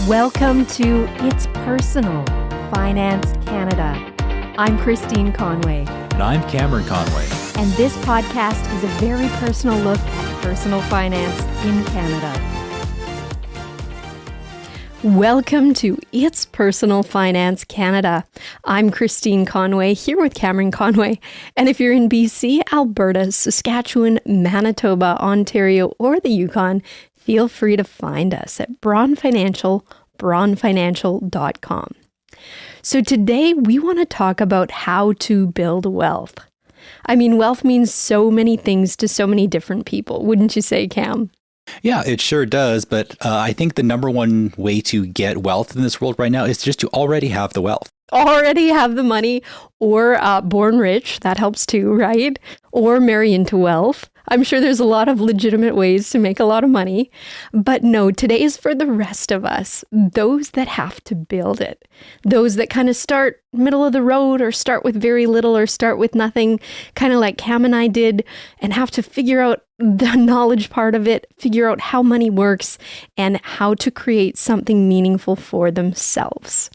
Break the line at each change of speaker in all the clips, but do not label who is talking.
Welcome to It's Personal Finance Canada. I'm Christine Conway.
And I'm Cameron Conway.
And this podcast is a very personal look at personal finance in Canada. Welcome to It's Personal Finance Canada. I'm Christine Conway, here with Cameron Conway. And if you're in BC, Alberta, Saskatchewan, Manitoba, Ontario, or the Yukon, feel free to find us at braunfinancial.com. So today we want to talk about how to build wealth. I mean, wealth means so many things to so many different people, wouldn't you say, Cam?
Yeah, it sure does. But I think the number one way to get wealth in this world right now is just to already have the wealth.
Already have the money, or born rich, that helps too, right? Or marry into wealth. I'm sure there's a lot of legitimate ways to make a lot of money. But no, today is for the rest of us, those that have to build it. Those that kind of start middle of the road or start with very little or start with nothing, kind of like Cam and I did, and have to figure out the knowledge part of it, figure out how money works, and how to create something meaningful for themselves.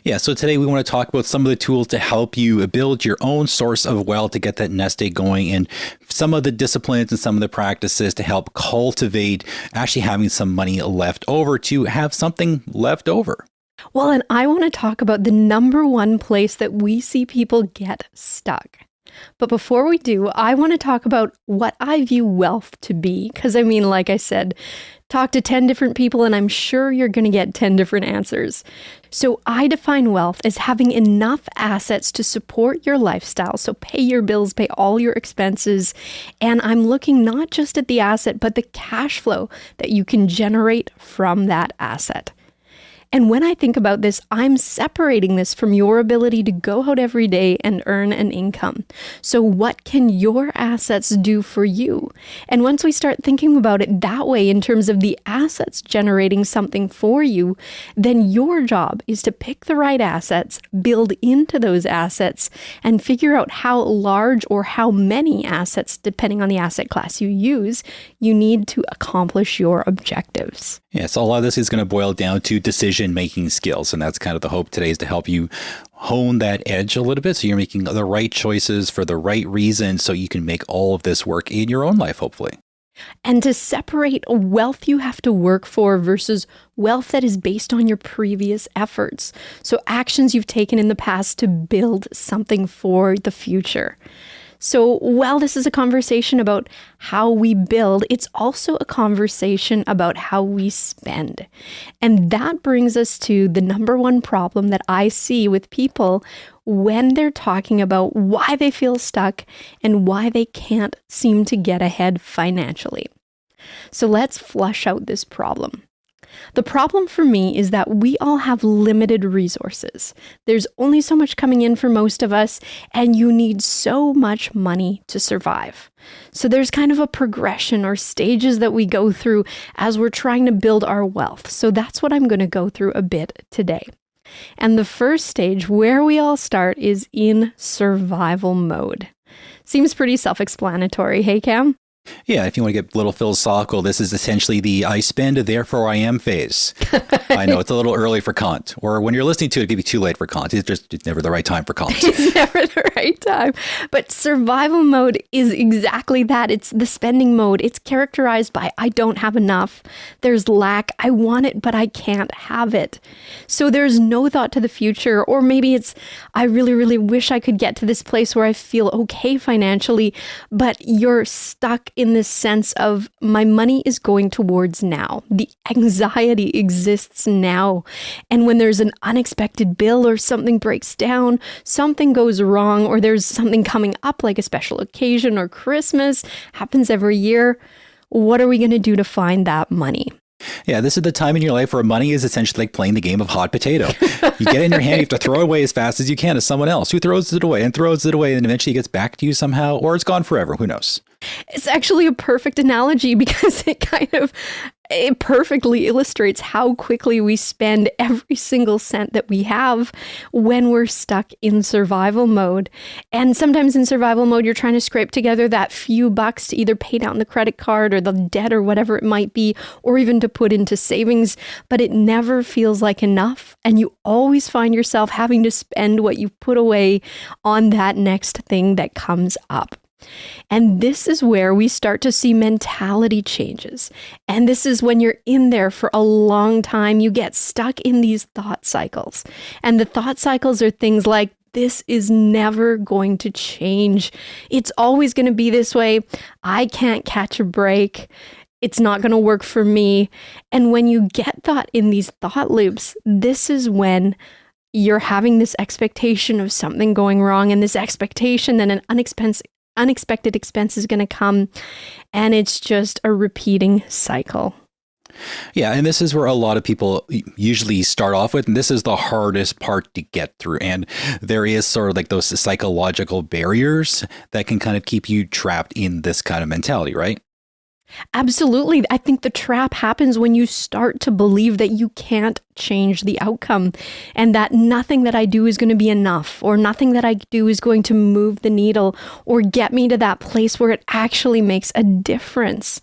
Yeah, so today we want to talk about some of the tools to help you build your own source of wealth to get that nest egg going, and some of the disciplines and some of the practices to help cultivate actually having some money left over to have something left over.
Well, and I want to talk about the number one place that we see people get stuck. But before we do, I want to talk about what I view wealth to be. Because I mean, like I said, talk to 10 different people and I'm sure you're going to get 10 different answers. So I define wealth as having enough assets to support your lifestyle. So pay your bills, pay all your expenses. And I'm looking not just at the asset, but the cash flow that you can generate from that asset. And when I think about this, I'm separating this from your ability to go out every day and earn an income. So what can your assets do for you? And once we start thinking about it that way in terms of the assets generating something for you, then your job is to pick the right assets, build into those assets, and figure out how large or how many assets, depending on the asset class you use, you need to accomplish your objectives.
Yeah, so a lot of this is going to boil down to decision-making skills. And that's kind of the hope today, is to help you hone that edge a little bit so you're making the right choices for the right reasons so you can make all of this work in your own life, hopefully.
And to separate wealth you have to work for versus wealth that is based on your previous efforts. So actions you've taken in the past to build something for the future. So while this is a conversation about how we build, it's also a conversation about how we spend. And that brings us to the number one problem that I see with people when they're talking about why they feel stuck and why they can't seem to get ahead financially. So let's flush out this problem. The problem for me is that we all have limited resources. There's only so much coming in for most of us, and you need so much money to survive. So there's kind of a progression or stages that we go through as we're trying to build our wealth. So that's what I'm going to go through a bit today. And the first stage where we all start is in survival mode. Seems pretty self-explanatory, hey Cam?
Yeah, if you want to get a little philosophical, this is essentially the I spend, therefore I am phase. I know it's a little early for Kant, or when you're listening to it, it'd be too late for Kant. It's never the right time for Kant.
It's never the right time. But survival mode is exactly that. It's the spending mode. It's characterized by I don't have enough. There's lack. I want it, but I can't have it. So there's no thought to the future, or maybe it's I really, really wish I could get to this place where I feel okay financially, but you're stuck in this sense of my money is going towards now. The anxiety exists now. And when there's an unexpected bill or something breaks down, something goes wrong, or there's something coming up like a special occasion or Christmas, happens every year, what are we going to do to find that money?
Yeah, this is the time in your life where money is essentially like playing the game of hot potato. You get it in your hand, you have to throw it away as fast as you can to someone else who throws it away, and then eventually it gets back to you somehow, or it's gone forever. Who knows?
It's actually a perfect analogy because it kind of It perfectly illustrates how quickly we spend every single cent that we have when we're stuck in survival mode. And sometimes in survival mode, you're trying to scrape together that few bucks to either pay down the credit card or the debt or whatever it might be, or even to put into savings, but it never feels like enough. And you always find yourself having to spend what you've put away on that next thing that comes up. And this is where we start to see mentality changes. And this is when you're in there for a long time, you get stuck in these thought cycles. And the thought cycles are things like, this is never going to change. It's always going to be this way. I can't catch a break. It's not going to work for me. And when you get thought in these thought loops, this is when you're having this expectation of something going wrong, and this expectation that an unexpected expense is going to come, and it's just a repeating cycle.
Yeah, and this is where a lot of people usually start off with, and this is the hardest part to get through. And there is sort of like those psychological barriers that can kind of keep you trapped in this kind of mentality, right?
Absolutely. I think the trap happens when you start to believe that you can't change the outcome, and that nothing that I do is going to be enough, or nothing that I do is going to move the needle or get me to that place where it actually makes a difference.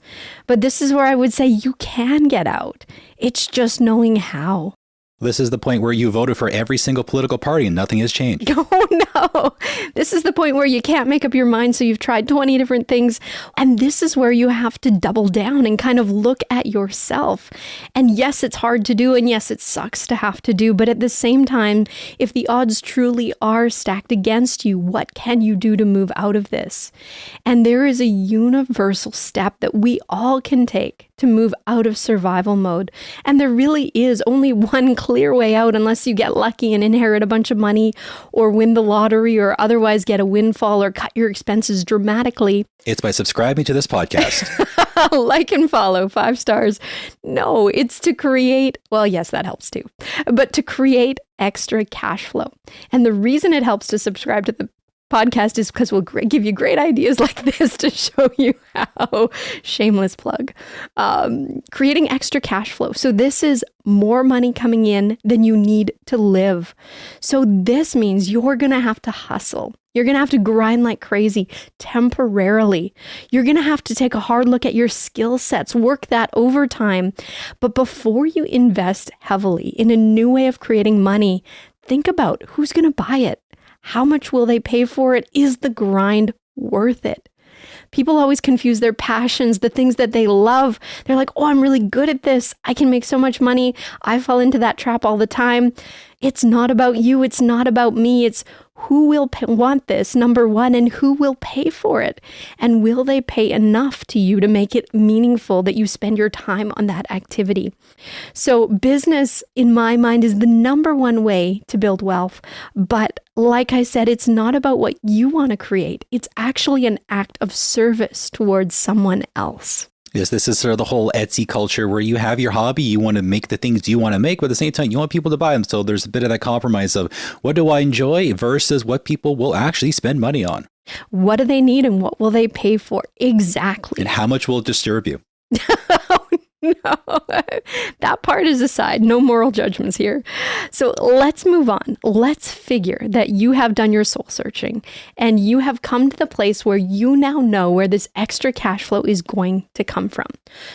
But this is where I would say you can get out. It's just knowing how.
This is the point where you voted for every single political party and nothing has changed.
Oh, no. This is the point where you can't make up your mind, so you've tried 20 different things. And this is where you have to double down and kind of look at yourself. And yes, it's hard to do. And yes, it sucks to have to do. But at the same time, if the odds truly are stacked against you, what can you do to move out of this? And there is a universal step that we all can take to move out of survival mode. And there really is only one clear way out, unless you get lucky and inherit a bunch of money, or win the lottery, or otherwise get a windfall, or cut your expenses dramatically.
It's by subscribing to this podcast.
Like and follow, 5 stars. No, it's to create, well, yes, that helps too, but to create extra cash flow. And the reason it helps to subscribe to the podcast is because we'll give you great ideas like this to show you how. Shameless plug. Creating extra cash flow. So this is more money coming in than you need to live. So this means you're going to have to hustle. You're going to have to grind like crazy temporarily. You're going to have to take a hard look at your skill sets, work that overtime. But before you invest heavily in a new way of creating money, think about who's going to buy it. How much will they pay for it? Is the grind worth it? People always confuse their passions, the things that they love. They're like, oh, I'm really good at this. I can make so much money. I fall into that trap all the time. It's not about you. It's not about me. It's who will want this, number one, and who will pay for it? And will they pay enough to you to make it meaningful that you spend your time on that activity? So business, in my mind, is the number one way to build wealth. But like I said, it's not about what you want to create. It's actually an act of service towards someone else.
Yes, this is sort of the whole Etsy culture where you have your hobby, you want to make the things you want to make, but at the same time, you want people to buy them. So there's a bit of that compromise of what do I enjoy versus what people will actually spend money on.
What do they need and what will they pay for? Exactly.
And how much will it disturb you?
No, that part is aside. No moral judgments here. So let's move on. Let's figure that you have done your soul searching and you have come to the place where you now know where this extra cash flow is going to come from.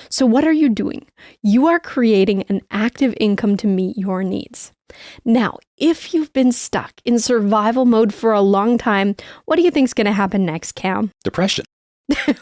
So what are you doing? You are creating an active income to meet your needs. Now, if you've been stuck in survival mode for a long time, what do you think is going to happen next, Cam?
Depression.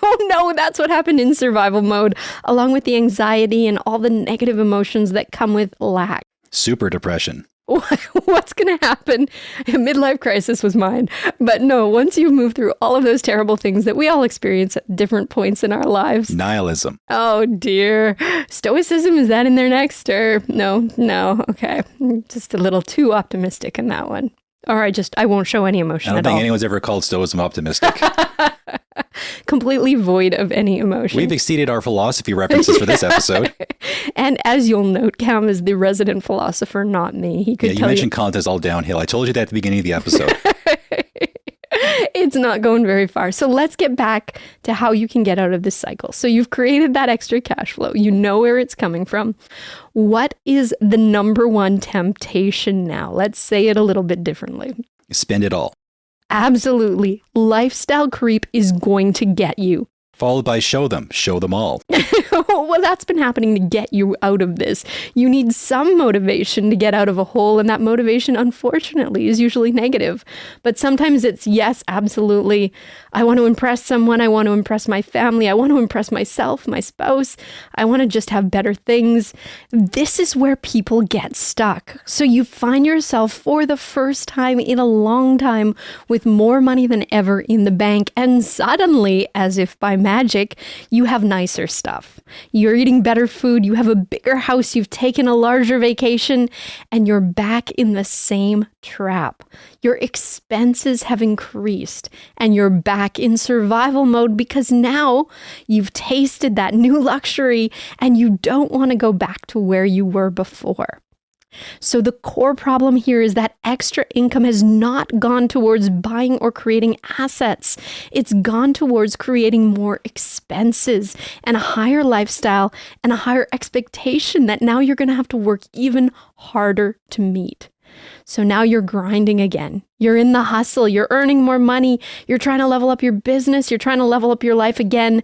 Oh no, that's what happened in survival mode, along with the anxiety and all the negative emotions that come with lack.
Super depression.
What's going to happen? A midlife crisis was mine. But no, once you've moved through all of those terrible things that we all experience at different points in our lives.
Nihilism.
Oh dear. Stoicism, is that in there next? Or no. Okay. Just a little too optimistic in that one. Or I won't show any emotion at all.
I don't think anyone's ever called Stoicism optimistic.
Completely void of any emotion.
We've exceeded our philosophy references for this episode.
And as you'll note, Cam is the resident philosopher, not me. He could
you mentioned Kant is all downhill. I told you that at the beginning of the episode.
It's not going very far. So let's get back to how you can get out of this cycle. So you've created that extra cash flow. You know where it's coming from. What is the number one temptation now? Let's say it a little bit differently.
Spend it all.
Absolutely. Lifestyle creep is going to get you.
Followed by show them all.
Well, that's been happening to get you out of this. You need some motivation to get out of a hole, and that motivation, unfortunately, is usually negative. But sometimes it's, yes, absolutely. I want to impress someone. I want to impress my family. I want to impress myself, my spouse. I want to just have better things. This is where people get stuck. So you find yourself for the first time in a long time with more money than ever in the bank, and suddenly, as if by magic, you have nicer stuff. You're eating better food, you have a bigger house, you've taken a larger vacation, and you're back in the same trap. Your expenses have increased, and you're back in survival mode because now you've tasted that new luxury and you don't want to go back to where you were before. So the core problem here is that extra income has not gone towards buying or creating assets. It's gone towards creating more expenses and a higher lifestyle and a higher expectation that now you're going to have to work even harder to meet. So now you're grinding again. You're in the hustle. You're earning more money. You're trying to level up your business. You're trying to level up your life again.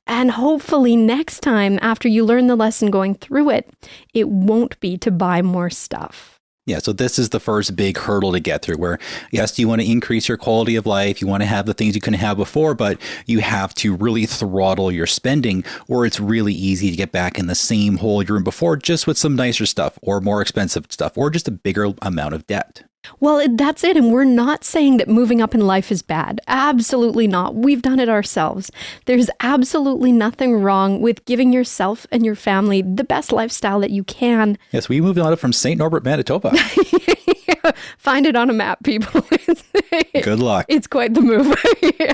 And hopefully next time, after you learn the lesson going through it, it won't be to buy more stuff.
Yeah, so this is the first big hurdle to get through where, yes, you want to increase your quality of life. You want to have the things you couldn't have before, but you have to really throttle your spending or it's really easy to get back in the same hole you were in before, just with some nicer stuff or more expensive stuff or just a bigger amount of debt.
Well, that's it. And we're not saying that moving up in life is bad. Absolutely not. We've done it ourselves. There's absolutely nothing wrong with giving yourself and your family the best lifestyle that you can.
Yes, we moved on from St. Norbert, Manitoba.
Yeah, find it on a map, people.
Good luck.
It's quite the move. Yeah.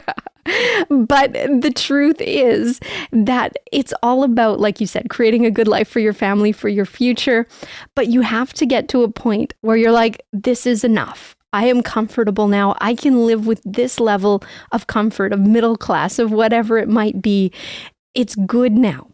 But the truth is that it's all about, like you said, creating a good life for your family, for your future. But you have to get to a point where you're like, this is enough. I am comfortable now. I can live with this level of comfort, of middle class, of whatever it might be. It's good now.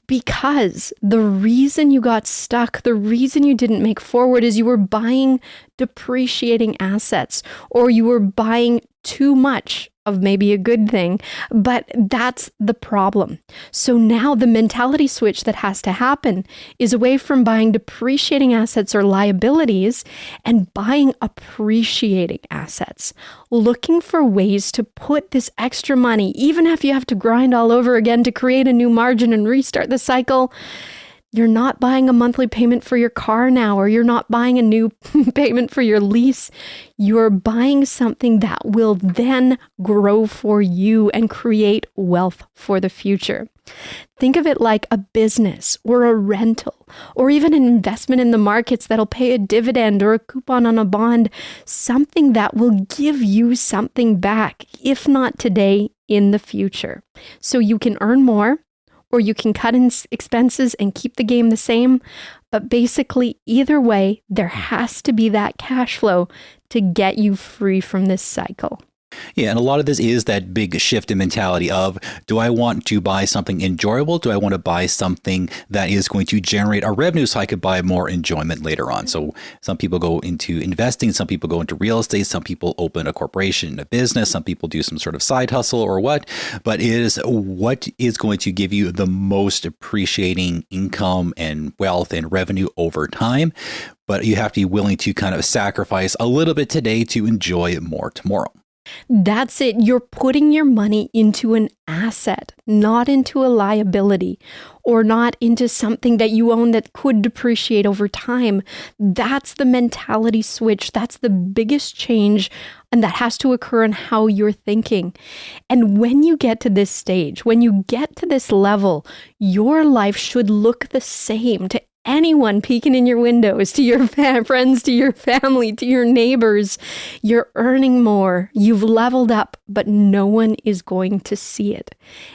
Because the reason you got stuck, the reason you didn't make forward is you were buying depreciating assets or you were buying too much of maybe a good thing, but that's the problem. So now the mentality switch that has to happen is away from buying depreciating assets or liabilities and buying appreciating assets, looking for ways to put this extra money, even if you have to grind all over again to create a new margin and restart the cycle. You're not buying a monthly payment for your car now, or you're not buying a new payment for your lease. You're buying something that will then grow for you and create wealth for the future. Think of it like a business or a rental or even an investment in the markets that'll pay a dividend or a coupon on a bond, something that will give you something back, if not today, in the future. So you can earn more, or you can cut in expenses and keep the game the same. But basically, either way, there has to be that cash flow to get you free from this cycle.
Yeah, and a lot of this is that big shift in mentality of, do I want to buy something enjoyable? Do I want to buy something that is going to generate a revenue so I could buy more enjoyment later on? So some people go into investing, some people go into real estate, some people open a corporation, a business, some people do some sort of side hustle or what, but it is what is going to give you the most appreciating income and wealth and revenue over time. But you have to be willing to kind of sacrifice a little bit today to enjoy more tomorrow.
That's it. You're putting your money into an asset, not into a liability or not into something that you own that could depreciate over time. That's the mentality switch. That's the biggest change, and that has to occur in how you're thinking. And when you get to this stage, when you get to this level, your life should look the same to anyone peeking in your windows, to your friends, to your family, to your neighbors. You're earning more. You've leveled up, but no one is going to see it.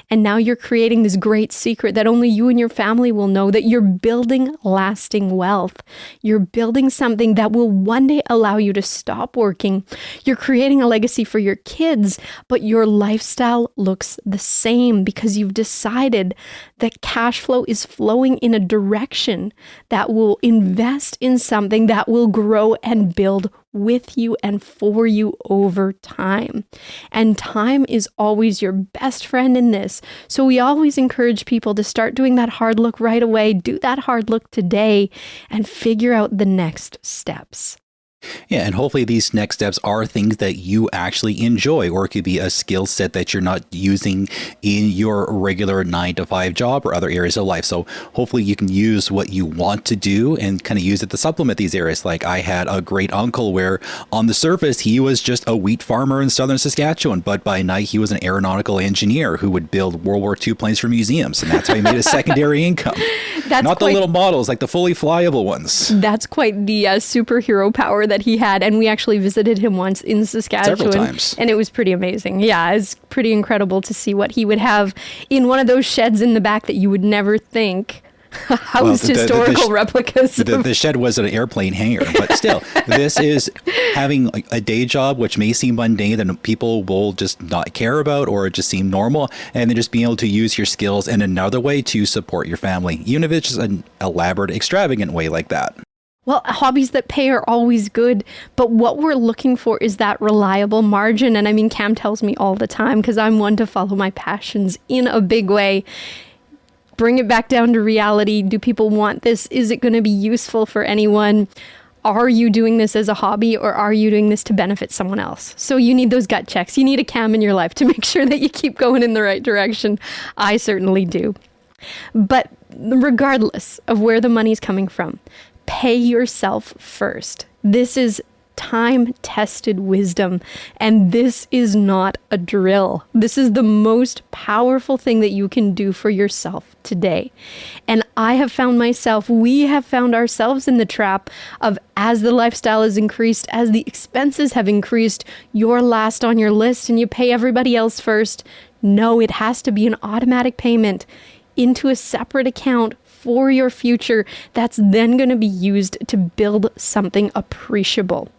And now you're creating this great secret that only you and your family will know, that you're building lasting wealth. You're building something that will one day allow you to stop working. You're creating a legacy for your kids, but your lifestyle looks the same because you've decided that cash flow is flowing in a direction that will invest in something that will grow and build with you and for you over time. And time is always your best friend in this. So we always encourage people to start doing that hard look right away. Do that hard look today and figure out the next steps.
Yeah, and hopefully these next steps are things that you actually enjoy, or it could be a skill set that you're not using in your regular 9-to-5 job or other areas of life. So hopefully you can use what you want to do and kind of use it to supplement these areas. Like I had a great uncle where on the surface, he was just a wheat farmer in southern Saskatchewan, but by night he was an aeronautical engineer who would build World War II planes for museums. And that's how he made a secondary income. That's not the little models, like the fully flyable ones.
That's quite the superhero power that he had. And we actually visited him once in Saskatchewan.
Several times.
And it was pretty amazing. Yeah, it's pretty incredible to see what he would have in one of those sheds in the back that you would never think housed historical replicas.
The shed was an airplane hangar, but still, this is having a day job, which may seem mundane that people will just not care about or just seem normal, and then just being able to use your skills in another way to support your family, even if it's just an elaborate, extravagant way like that.
Well, hobbies that pay are always good, but what we're looking for is that reliable margin. And I mean, Cam tells me all the time, because I'm one to follow my passions in a big way. Bring it back down to reality. Do people want this? Is it going to be useful for anyone? Are you doing this as a hobby, or are you doing this to benefit someone else? So you need those gut checks. You need a Cam in your life to make sure that you keep going in the right direction. I certainly do. But regardless of where the money's coming from, pay yourself first. This is time-tested wisdom, and this is not a drill. This is the most powerful thing that you can do for yourself today. And we have found ourselves in the trap of, as the lifestyle has increased, as the expenses have increased, you're last on your list and you pay everybody else first. No, it has to be an automatic payment into a separate account for your future that's then going to be used to build something appreciable.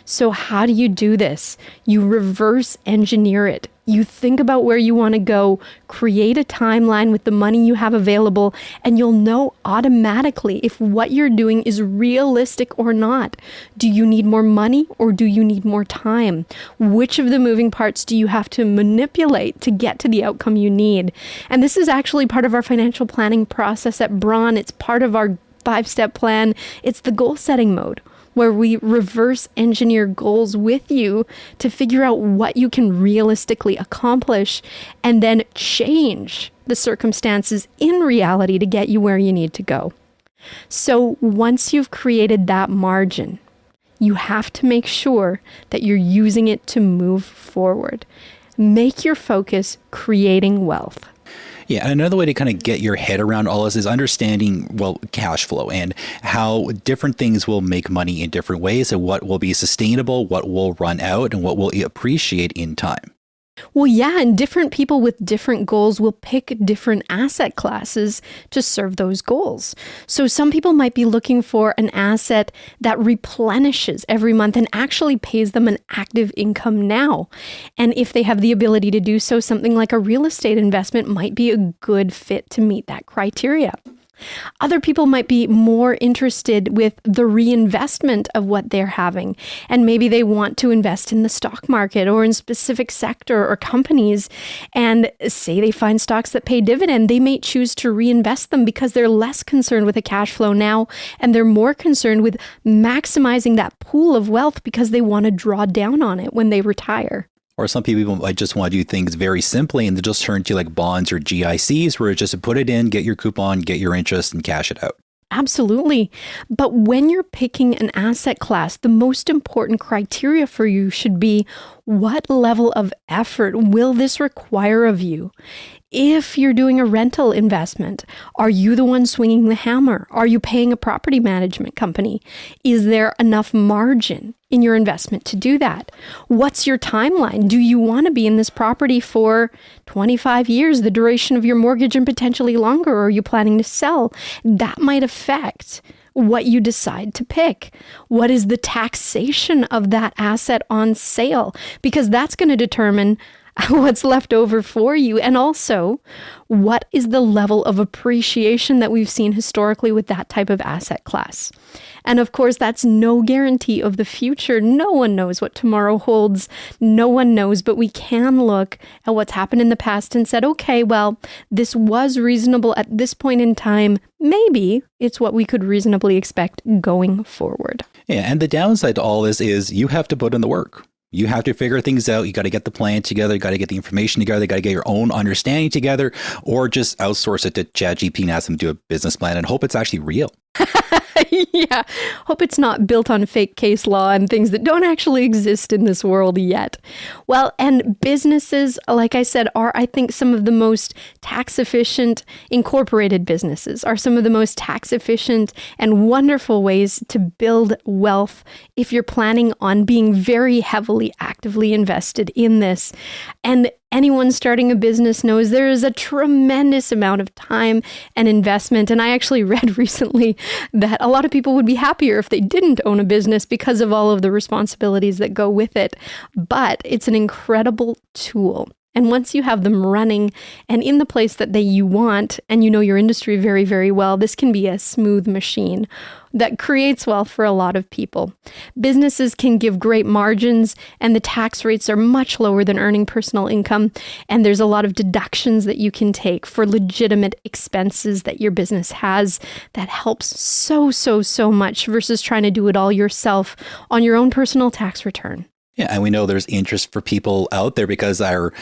So how do you do this? You reverse engineer it. You think about where you want to go, create a timeline with the money you have available, and you'll know automatically if what you're doing is realistic or not. Do you need more money, or do you need more time? Which of the moving parts do you have to manipulate to get to the outcome you need? And this is actually part of our financial planning process at Braun. It's part of our 5-step plan. It's the goal setting mode, where we reverse engineer goals with you to figure out what you can realistically accomplish and then change the circumstances in reality to get you where you need to go. So once you've created that margin, you have to make sure that you're using it to move forward. Make your focus creating wealth.
Yeah, and another way to kind of get your head around all this is understanding, cash flow and how different things will make money in different ways, and what will be sustainable, what will run out, and what will appreciate in time.
Well, yeah, and different people with different goals will pick different asset classes to serve those goals. So some people might be looking for an asset that replenishes every month and actually pays them an active income now. And if they have the ability to do so, something like a real estate investment might be a good fit to meet that criteria. Other people might be more interested with the reinvestment of what they're having, and maybe they want to invest in the stock market or in specific sector or companies, and say they find stocks that pay dividend. They may choose to reinvest them because they're less concerned with the cash flow now, and they're more concerned with maximizing that pool of wealth because they want to draw down on it when they retire.
Or some people might just want to do things very simply and they just turn to like bonds or GICs, where it's just put it in, get your coupon, get your interest, and cash it out.
Absolutely. But when you're picking an asset class, the most important criteria for you should be, what level of effort will this require of you? If you're doing a rental investment, are you the one swinging the hammer? Are you paying a property management company? Is there enough margin in your investment to do that? What's your timeline? Do you want to be in this property for 25 years, the duration of your mortgage, and potentially longer? Or are you planning to sell? That might affect what you decide to pick. What is the taxation of that asset on sale? Because that's going to determine what's left over for you. And also, what is the level of appreciation that we've seen historically with that type of asset class? And of course, that's no guarantee of the future. No one knows what tomorrow holds. No one knows, but we can look at what's happened in the past and said, okay, well, this was reasonable at this point in time. Maybe it's what we could reasonably expect going forward.
Yeah, and the downside to all this is you have to put in the work. You have to figure things out. You got to get the plan together. You got to get the information together. You got to get your own understanding together, or just outsource it to ChatGPT and ask them to do a business plan and hope it's actually real.
Yeah. Hope it's not built on fake case law and things that don't actually exist in this world yet. Well, and businesses, like I said, are, I think, some of the most tax efficient incorporated businesses are some of the most tax efficient and wonderful ways to build wealth if you're planning on being very heavily, actively invested in this. And anyone starting a business knows there is a tremendous amount of time and investment. And I actually read recently that a lot of people would be happier if they didn't own a business because of all of the responsibilities that go with it. But it's an incredible tool. And once you have them running and in the place that you want, and you know your industry very, very well, this can be a smooth machine that creates wealth for a lot of people. Businesses can give great margins, and the tax rates are much lower than earning personal income. And there's a lot of deductions that you can take for legitimate expenses that your business has that helps so much versus trying to do it all yourself on your own personal tax return.
Yeah, and we know there's interest for people out there because our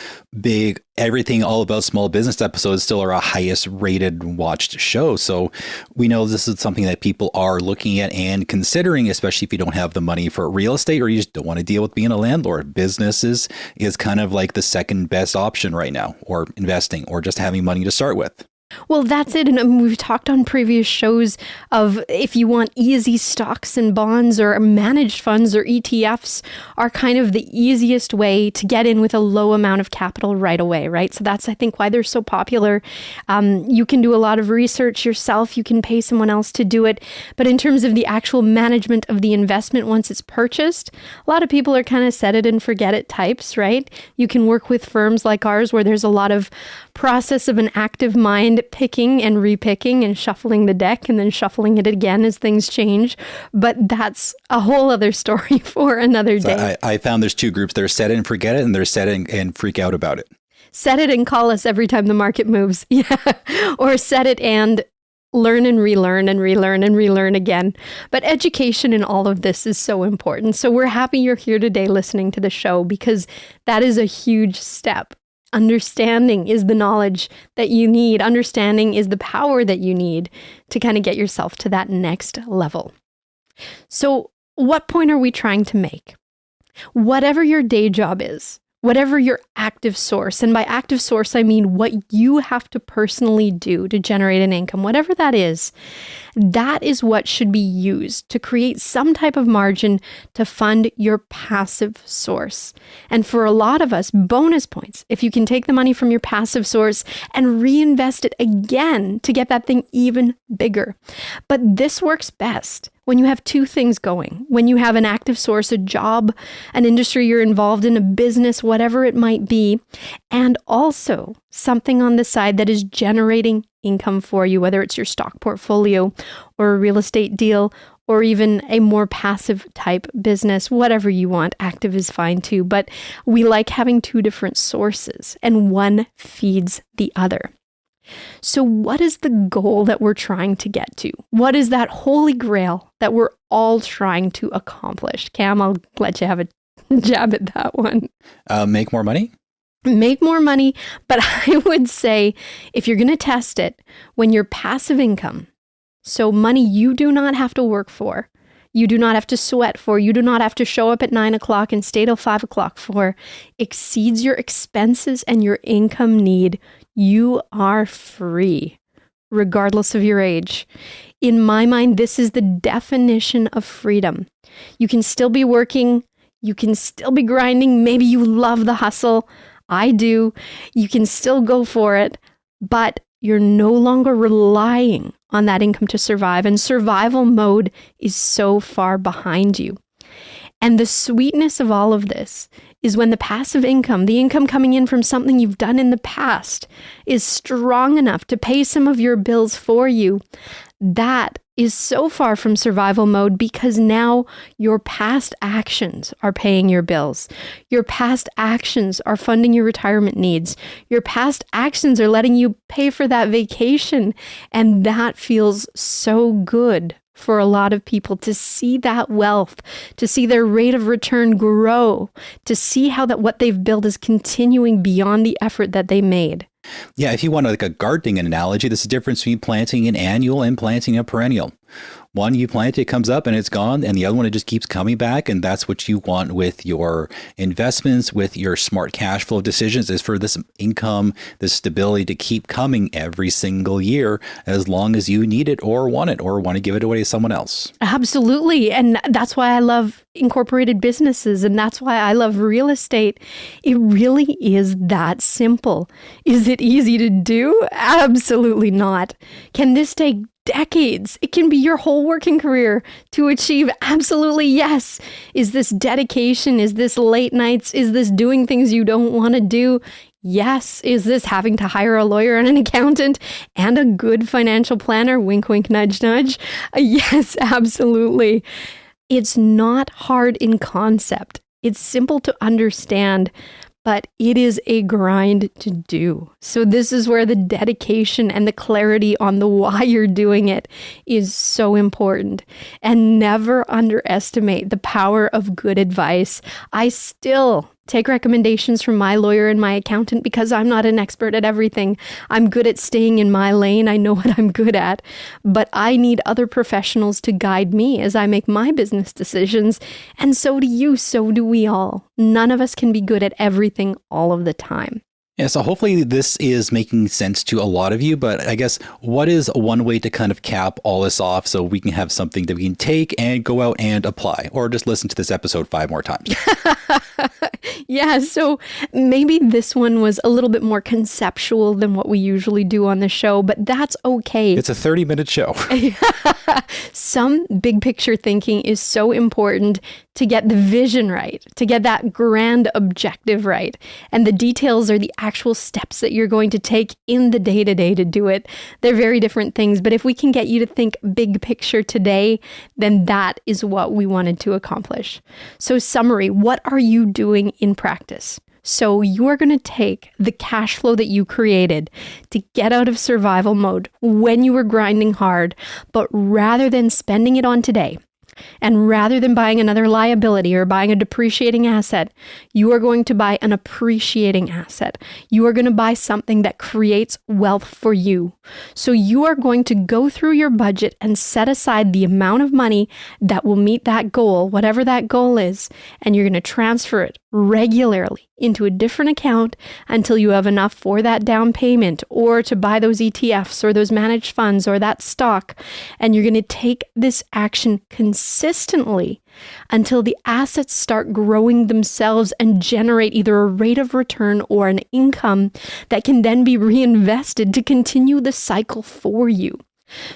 big everything all about small business episodes still are our highest rated watched show. So we know this is something that people are looking at and considering, especially if you don't have the money for real estate or you just don't want to deal with being a landlord. Businesses is kind of like the second best option right now, or investing, or just having money to start with.
Well, that's it. And we've talked on previous shows of if you want easy stocks and bonds or managed funds or ETFs are kind of the easiest way to get in with a low amount of capital right away, right? So that's, I think, why they're so popular. You can do a lot of research yourself. You can pay someone else to do it. But in terms of the actual management of the investment once it's purchased, a lot of people are kind of set it and forget it types, right? You can work with firms like ours where there's a lot of process of an active mind picking and repicking and shuffling the deck and then shuffling it again as things change. But that's a whole other story for another day.
I found there's two groups. There's set it and forget it, and there's set it and freak out about it.
Set it and call us every time the market moves. Yeah. Or set it and learn and relearn and relearn and relearn again. But education in all of this is so important. So we're happy you're here today listening to the show because that is a huge step. Understanding is the knowledge that you need. Understanding is the power that you need to kind of get yourself to that next level. So what point are we trying to make? Whatever your day job is, whatever your active source, and by active source, I mean what you have to personally do to generate an income, whatever that is what should be used to create some type of margin to fund your passive source. And for a lot of us, bonus points, if you can take the money from your passive source and reinvest it again to get that thing even bigger. But this works best when you have two things going, when you have an active source, a job, an industry you're involved in, a business, whatever it might be, and also something on the side that is generating income for you, whether it's your stock portfolio or a real estate deal, or even a more passive type business, whatever you want. Active is fine too, but we like having two different sources and one feeds the other. So what is the goal that we're trying to get to? What is that holy grail that we're all trying to accomplish? Cam, I'll let you have a jab at that one.
Make more money?
Make more money, but I would say if you're going to test it, when your passive income, so money you do not have to work for, you do not have to sweat for, you do not have to show up at 9 o'clock and stay till 5 o'clock for, exceeds your expenses and your income need, you are free, regardless of your age. In my mind, this is the definition of freedom. You can still be working. You can still be grinding. Maybe you love the hustle. I do. You can still go for it, but you're no longer relying on that income to survive. And survival mode is so far behind you. And the sweetness of all of this is when the passive income, the income coming in from something you've done in the past, is strong enough to pay some of your bills for you. That is so far from survival mode because now your past actions are paying your bills. Your past actions are funding your retirement needs. Your past actions are letting you pay for that vacation. And that feels so good for a lot of people to see that wealth, to see their rate of return grow, to see how that what they've built is continuing beyond the effort that they made.
Yeah, if you want like a gardening analogy, there's a difference between planting an annual and planting a perennial. One you plant, it comes up and it's gone, and the other one, it just keeps coming back. And that's what you want with your investments, with your smart cash flow decisions, is for this income, this stability to keep coming every single year as long as you need it or want to give it away to someone else.
Absolutely. And that's why I love incorporated businesses. And that's why I love real estate. It really is that simple. Is it easy to do? Absolutely not. Can this take decades? It can be your whole working career to achieve. Absolutely, yes. Is this dedication? Is this late nights? Is this doing things you don't want to do? Yes. Is this having to hire a lawyer and an accountant and a good financial planner? Wink, wink, nudge, nudge. Yes, absolutely. It's not hard in concept. It's simple to understand, but it is a grind to do. So this is where the dedication and the clarity on the why you're doing it is so important. And never underestimate the power of good advice. I still take recommendations from my lawyer and my accountant because I'm not an expert at everything. I'm good at staying in my lane. I know what I'm good at, but I need other professionals to guide me as I make my business decisions. And so do you, so do we all. None of us can be good at everything all of the time.
Yeah, so hopefully this is making sense to a lot of you, but I guess what is one way to kind of cap all this off so we can have something that we can take and go out and apply, or just listen to this episode 5 more times?
Yeah, so maybe this one was a little bit more conceptual than what we usually do on the show, but that's okay.
It's a 30-minute show.
Some big picture thinking is so important to get the vision right, to get that grand objective right. And the details are the actual steps that you're going to take in the day-to-day to do it. They're very different things, but if we can get you to think big picture today, then that is what we wanted to accomplish. So summary, what are you doing in practice? So you're going to take the cash flow that you created to get out of survival mode when you were grinding hard, but rather than spending it on today, and rather than buying another liability or buying a depreciating asset, you are going to buy an appreciating asset. You are going to buy something that creates wealth for you. So you are going to go through your budget and set aside the amount of money that will meet that goal, whatever that goal is, and you're going to transfer it regularly into a different account until you have enough for that down payment or to buy those ETFs or those managed funds or that stock. And you're going to take this action consistently until the assets start growing themselves and generate either a rate of return or an income that can then be reinvested to continue the cycle for you.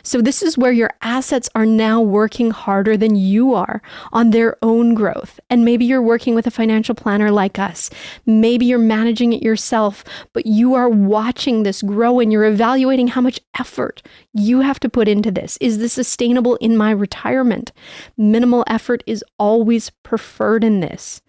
So this is where your assets are now working harder than you are on their own growth. And maybe you're working with a financial planner like us. Maybe you're managing it yourself, but you are watching this grow and you're evaluating how much effort you have to put into this. Is this sustainable in my retirement? Minimal effort is always preferred in this.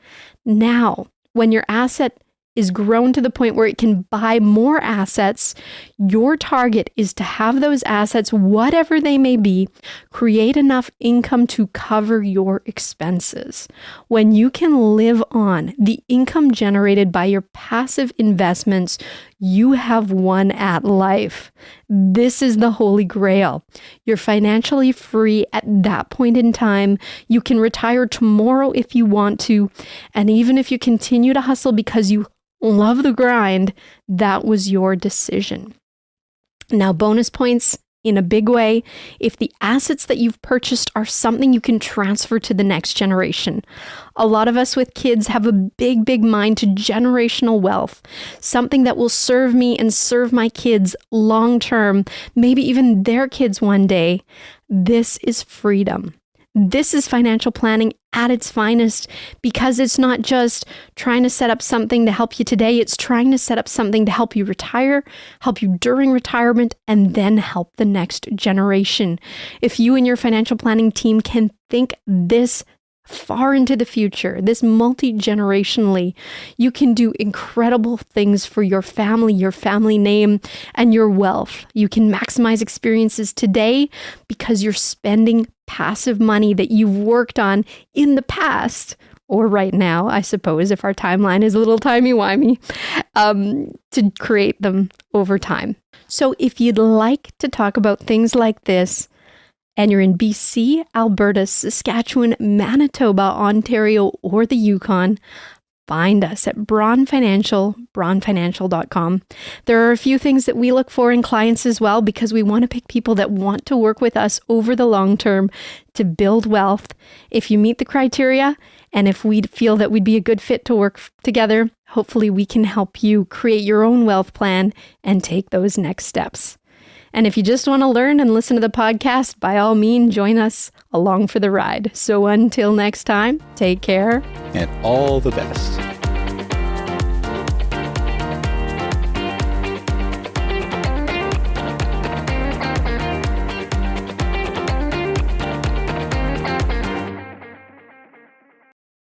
Now, when your asset is grown to the point where it can buy more assets, your target is to have those assets, whatever they may be, create enough income to cover your expenses. When you can live on the income generated by your passive investments, you have won at life. This is the holy grail. You're financially free at that point in time. You can retire tomorrow if you want to. And even if you continue to hustle because you love the grind, that was your decision. Now, bonus points in a big way if the assets that you've purchased are something you can transfer to the next generation. A lot of us with kids have a big mind to generational wealth, something that will serve me and serve my kids long term, maybe even their kids one day. This is freedom. This is financial planning at its finest, because it's not just trying to set up something to help you today. It's trying to set up something to help you retire, help you during retirement, and then help the next generation. If you and your financial planning team can think this far into the future, this multi-generationally, you can do incredible things for your family name, and your wealth. You can maximize experiences today because you're spending passive money that you've worked on in the past, or right now, I suppose, if our timeline is a little timey-wimey, to create them over time. So if you'd like to talk about things like this, and you're in BC, Alberta, Saskatchewan, Manitoba, Ontario, or the Yukon, find us at braunfinancial.com. There are a few things that we look for in clients as well, because we want to pick people that want to work with us over the long term to build wealth. If you meet the criteria, and if we feel that we'd be a good fit to work together, hopefully we can help you create your own wealth plan and take those next steps. And if you just want to learn and listen to the podcast, by all means, join us along for the ride. So until next time, take care.
And all the best.